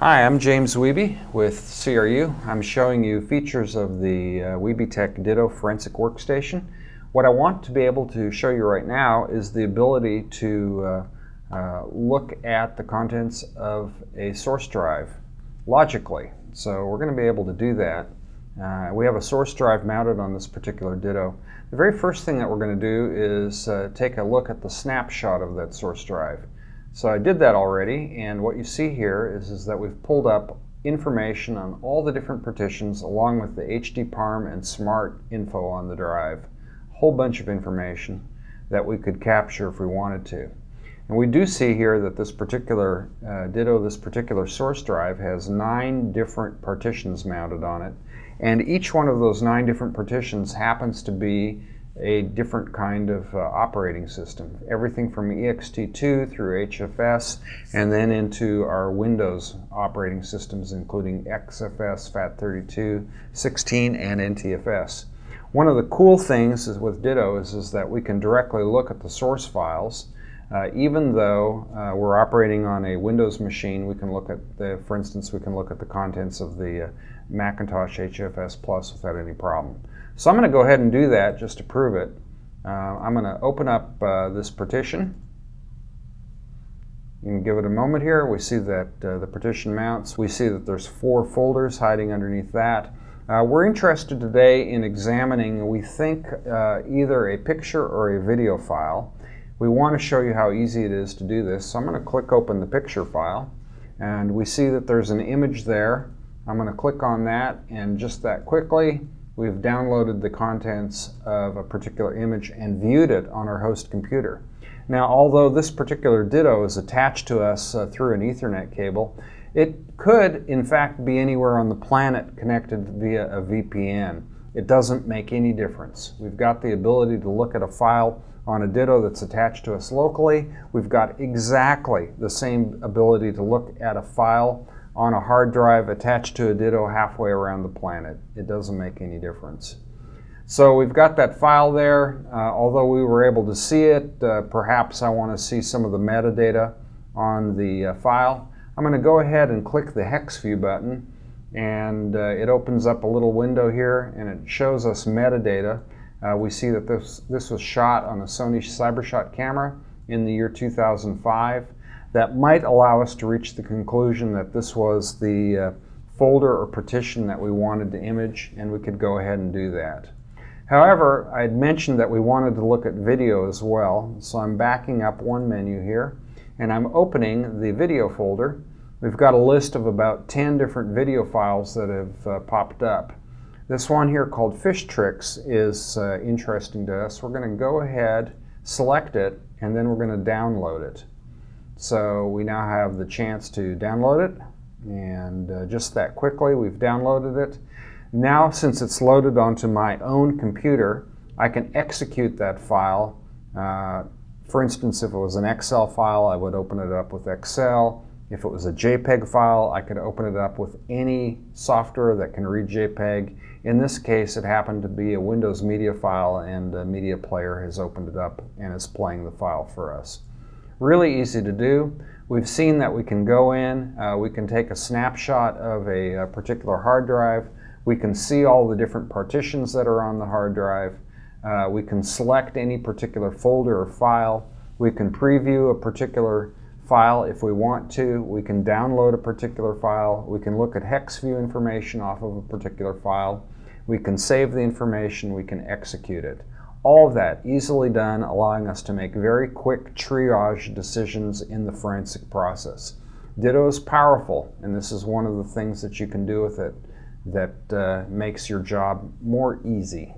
Hi, I'm James Wiebe with CRU. I'm showing you features of the Wiebe Ditto Forensic Workstation. What I want to be able to show you right now is the ability to look at the contents of a source drive logically. So we're going to be able to do that. We have a source drive mounted on this particular Ditto. The very first thing that we're going to do is take a look at the snapshot of that source drive. So I did that already, and what you see here is that we've pulled up information on all the different partitions along with the HDPARM and SMART info on the drive. A whole bunch of information that we could capture if we wanted to. And we do see here that this particular Ditto, this particular source drive, has 9 different partitions mounted on it. And each one of those 9 different partitions happens to be a different kind of operating system. Everything from ext2 through HFS and then into our Windows operating systems, including XFS, FAT32, 16, and NTFS. One of the cool things with Ditto is that we can directly look at the source files. Even though we're operating on a Windows machine, we can look at for instance, we can look at the contents of the Macintosh HFS Plus without any problem. So I'm going to go ahead and do that just to prove it. I'm going to open up this partition. You can give it a moment here. We see that the partition mounts. We see that there's 4 folders hiding underneath that. We're interested today in examining, we think, either a picture or a video file. We want to show you how easy it is to do this. So I'm going to click open the picture file, and we see that there's an image there. I'm going to click on that, and just that quickly we've downloaded the contents of a particular image and viewed it on our host computer. Now, although this particular Ditto is attached to us through an Ethernet cable, it could in fact be anywhere on the planet connected via a VPN. It doesn't make any difference. We've got the ability to look at a file on a Ditto that's attached to us locally. We've got exactly the same ability to look at a file on a hard drive attached to a Ditto halfway around the planet. It doesn't make any difference. So we've got that file there. Although we were able to see it, perhaps I want to see some of the metadata on the file. I'm going to go ahead and click the hex view button, and it opens up a little window here, and it shows us metadata. We see that this was shot on a Sony CyberShot camera in the year 2005. That might allow us to reach the conclusion that this was the folder or partition that we wanted to image, and we could go ahead and do that. However, I had mentioned that we wanted to look at video as well, so I'm backing up one menu here, and I'm opening the video folder. We've got a list of about 10 different video files that have popped up. This one here called Fish Tricks is interesting to us. We're going to go ahead, select it, and then we're going to download it. So we now have the chance to download it, and just that quickly we've downloaded it. Now, since it's loaded onto my own computer, I can execute that file. For instance, if it was an Excel file, I would open it up with Excel. If it was a JPEG file, I could open it up with any software that can read JPEG. In this case, it happened to be a Windows media file, and the media player has opened it up and is playing the file for us. Really easy to do. We've seen that we can go in, we can take a snapshot of a particular hard drive. We can see all the different partitions that are on the hard drive. We can select any particular folder or file. We can preview a particular file if we want to. We can download a particular file. We can look at hex view information off of a particular file. We can save the information. We can execute it. All of that easily done, allowing us to make very quick triage decisions in the forensic process. Ditto is powerful, and this is one of the things that you can do with it that makes your job more easy.